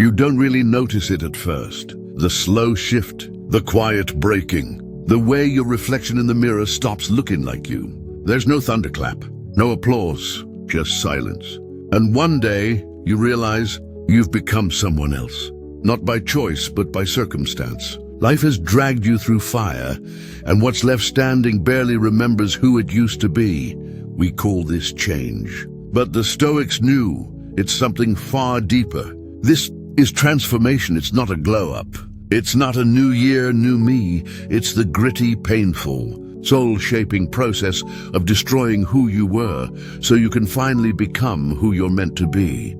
You don't really notice it at first. The slow shift, the quiet breaking, the way your reflection in the mirror stops looking like you. There's no thunderclap, no applause, just silence. And one day, you realize you've become someone else. Not by choice, but by circumstance. Life has dragged you through fire, and what's left standing barely remembers who it used to be. We call this change. But the Stoics knew it's something far deeper. This is transformation. It's not a glow-up. It's not a new year, new me. It's the gritty, painful, soul-shaping process of destroying who you were so you can finally become who you're meant to be.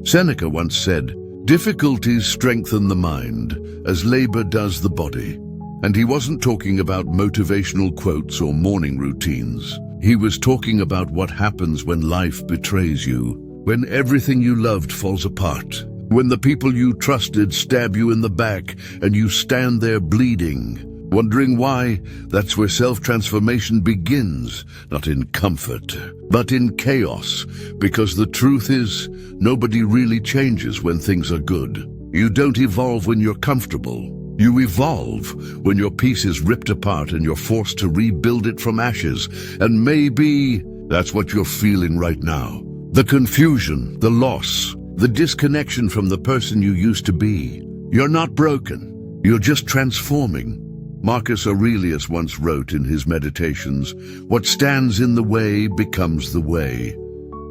Seneca once said, "Difficulties strengthen the mind as labor does the body." And he wasn't talking about motivational quotes or morning routines. He was talking about what happens when life betrays you, when everything you loved falls apart, when the people you trusted stab you in the back and you stand there bleeding, wondering why. That's where self-transformation begins, not in comfort, but in chaos, because the truth is, nobody really changes when things are good. You don't evolve when you're comfortable. You evolve when your piece is ripped apart and you're forced to rebuild it from ashes. And maybe that's what you're feeling right now. The confusion, the loss, the disconnection from the person you used to be. You're not broken. You're just transforming. Marcus Aurelius once wrote in his Meditations, "What stands in the way becomes the way."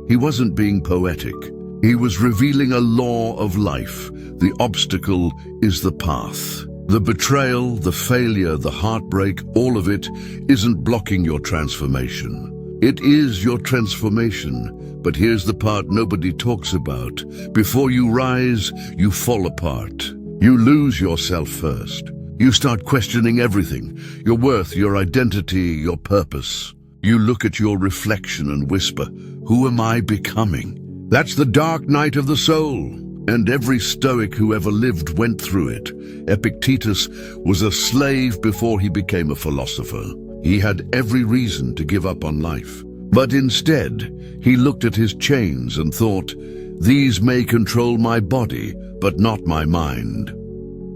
He wasn't being poetic. He was revealing a law of life. The obstacle is the path. The betrayal, the failure, the heartbreak, all of it isn't blocking your transformation. It is your transformation. But here's the part nobody talks about. Before you rise, you fall apart. You lose yourself first. You start questioning everything, your worth, your identity, your purpose. You look at your reflection and whisper, "Who am I becoming?" That's the dark night of the soul. And every Stoic who ever lived went through it. Epictetus was a slave before he became a philosopher. He had every reason to give up on life. But instead, he looked at his chains and thought, "These may control my body, but not my mind."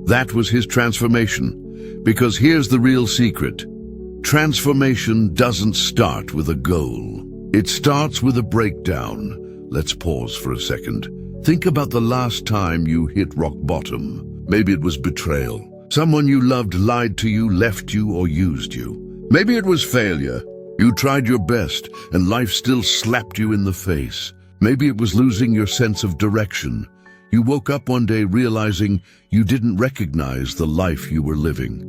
That was his transformation. Because here's the real secret. Transformation doesn't start with a goal. It starts with a breakdown. Let's pause for a second. Think about the last time you hit rock bottom. Maybe it was betrayal. Someone you loved lied to you, left you, or used you. Maybe it was failure. You tried your best, and life still slapped you in the face. Maybe it was losing your sense of direction. You woke up one day realizing you didn't recognize the life you were living.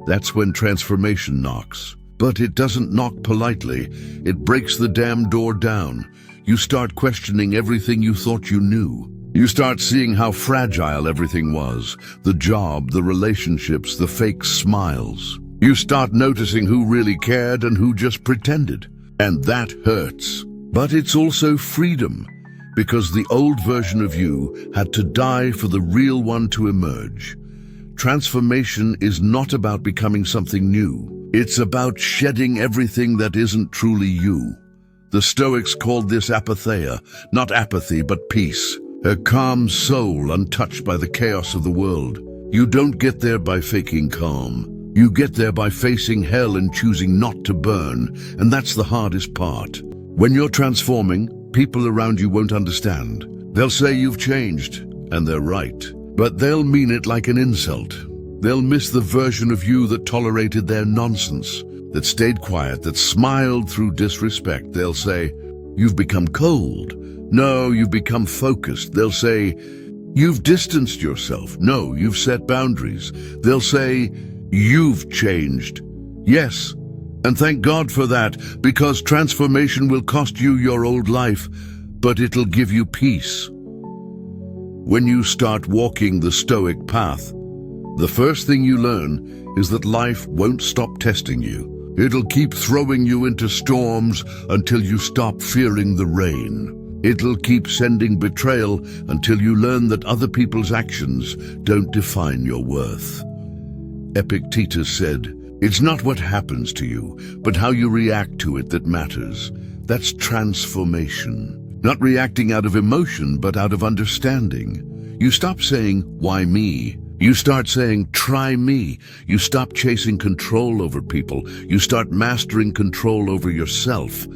That's when transformation knocks. But it doesn't knock politely. It breaks the damn door down. You start questioning everything you thought you knew. You start seeing how fragile everything was. The job, the relationships, the fake smiles. You start noticing who really cared and who just pretended. And that hurts. But it's also freedom, because the old version of you had to die for the real one to emerge. Transformation is not about becoming something new. It's about shedding everything that isn't truly you. The Stoics called this apatheia, not apathy, but peace. A calm soul untouched by the chaos of the world. You don't get there by faking calm. You get there by facing hell and choosing not to burn, and that's the hardest part. When you're transforming, people around you won't understand. They'll say you've changed, and they're right. But they'll mean it like an insult. They'll miss the version of you that tolerated their nonsense, that stayed quiet, that smiled through disrespect. They'll say, "You've become cold." No, you've become focused. They'll say, "You've distanced yourself." No, you've set boundaries. They'll say, "You've changed." Yes, and thank God for that, because transformation will cost you your old life, but it'll give you peace. When you start walking the Stoic path, the first thing you learn is that life won't stop testing you. It'll keep throwing you into storms until you stop fearing the rain. It'll keep sending betrayal until you learn that other people's actions don't define your worth. Epictetus said, "It's not what happens to you, but how you react to it that matters." That's transformation. Not reacting out of emotion, but out of understanding. You stop saying, "Why me?" You start saying, "Try me." You stop chasing control over people. You start mastering control over yourself.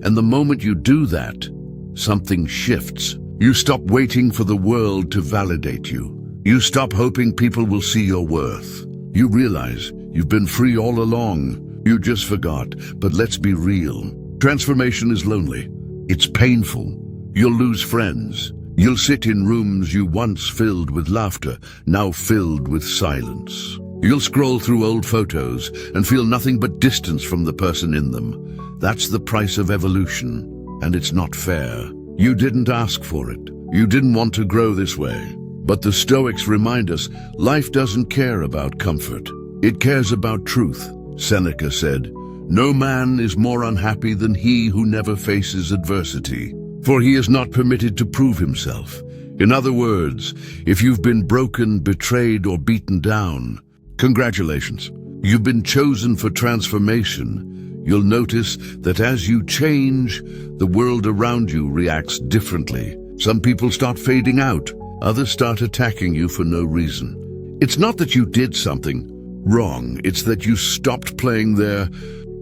And the moment you do that, something shifts. You stop waiting for the world to validate you. You stop hoping people will see your worth. You realize you've been free all along. You just forgot. But let's be real. Transformation is lonely. It's painful. You'll lose friends. You'll sit in rooms you once filled with laughter, now filled with silence. You'll scroll through old photos and feel nothing but distance from the person in them. That's the price of evolution, and it's not fair. You didn't ask for it. You didn't want to grow this way. But the Stoics remind us, life doesn't care about comfort. It cares about truth. Seneca said, "No man is more unhappy than he who never faces adversity, for he is not permitted to prove himself." In other words, if you've been broken, betrayed, or beaten down, congratulations. You've been chosen for transformation. You'll notice that as you change, the world around you reacts differently. Some people start fading out. Others start attacking you for no reason. It's not that you did something wrong. It's that you stopped playing their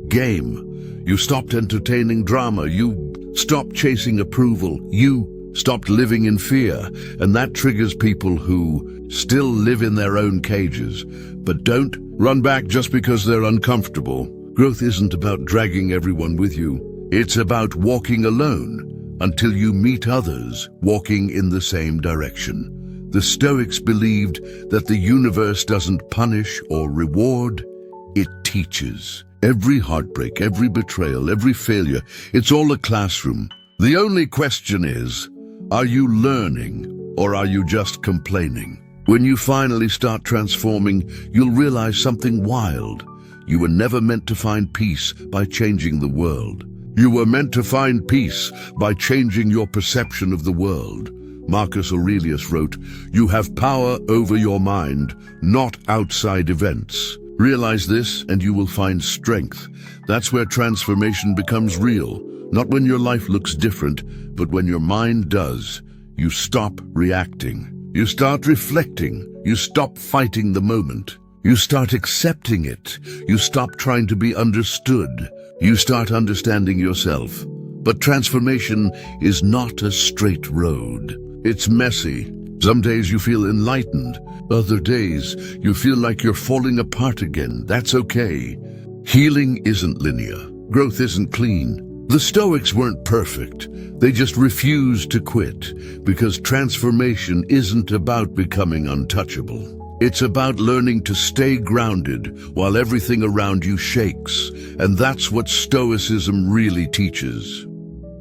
game. You stopped entertaining drama. You stopped chasing approval. You stopped living in fear. And that triggers people who still live in their own cages, but don't run back just because they're uncomfortable. Growth isn't about dragging everyone with you. It's about walking alone until you meet others walking in the same direction. The Stoics believed that the universe doesn't punish or reward, it teaches. Every heartbreak, every betrayal, every failure, it's all a classroom. The only question is, are you learning or are you just complaining? When you finally start transforming, you'll realize something wild. You were never meant to find peace by changing the world. You were meant to find peace by changing your perception of the world. Marcus Aurelius wrote, "You have power over your mind, not outside events." Realize this and you will find strength. That's where transformation becomes real. Not when your life looks different, but when your mind does. You stop reacting. You start reflecting. You stop fighting the moment. You start accepting it. You stop trying to be understood. You start understanding yourself. But transformation is not a straight road. It's messy. Some days you feel enlightened. Other days you feel like you're falling apart again. That's okay. Healing isn't linear. Growth isn't clean. The Stoics weren't perfect. They just refused to quit because transformation isn't about becoming untouchable. It's about learning to stay grounded while everything around you shakes. And that's what Stoicism really teaches.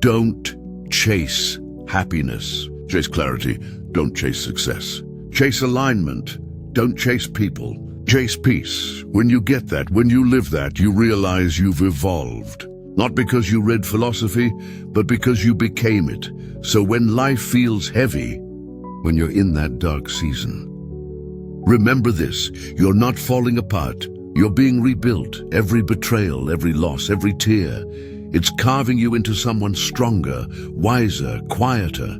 Don't chase happiness. Chase clarity. Don't chase success. Chase alignment. Don't chase people. Chase peace. When you get that, when you live that, you realize you've evolved. Not because you read philosophy, but because you became it. So when life feels heavy, when you're in that dark season, remember this, you're not falling apart. You're being rebuilt. Every betrayal, every loss, every tear, it's carving you into someone stronger, wiser, quieter.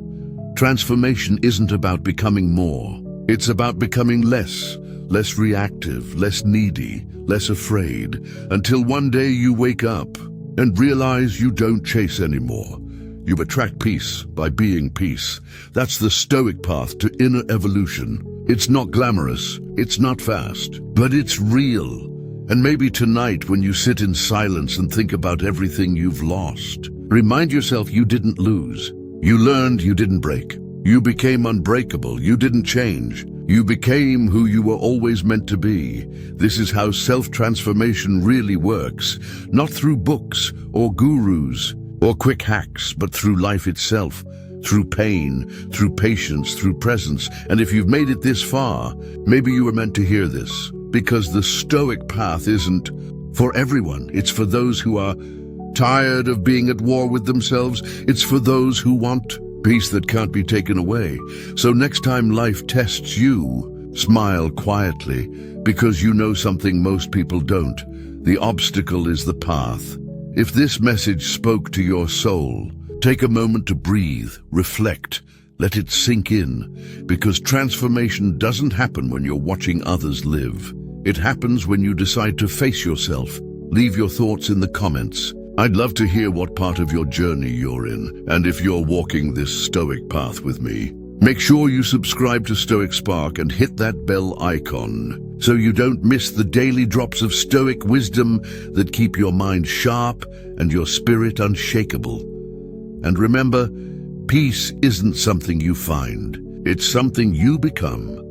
Transformation isn't about becoming more. It's about becoming less reactive, less needy, less afraid, until one day you wake up and realize you don't chase anymore. You attract peace by being peace. That's the Stoic path to inner evolution. It's not glamorous, it's not fast, but it's real. And maybe tonight when you sit in silence and think about everything you've lost, remind yourself you didn't lose. You learned, you didn't break. You became unbreakable, you didn't change. You became who you were always meant to be. This is how self-transformation really works, not through books or gurus or quick hacks, but through life itself, through pain, through patience, through presence. And if you've made it this far, maybe you were meant to hear this, because the Stoic path isn't for everyone. It's for those who are tired of being at war with themselves. It's for those who want peace that can't be taken away. So next time life tests you, smile quietly, because you know something most people don't. The obstacle is the path. If this message spoke to your soul, take a moment to breathe, reflect, Let it sink in, because transformation doesn't happen when you're watching others live. It happens when you decide to face yourself. Leave your thoughts in the comments. I'd love to hear what part of your journey you're in, and if you're walking this Stoic path with me. Make sure you subscribe to Stoic Spark and hit that bell icon so you don't miss the daily drops of Stoic wisdom that keep your mind sharp and your spirit unshakable. And remember, peace isn't something you find, it's something you become.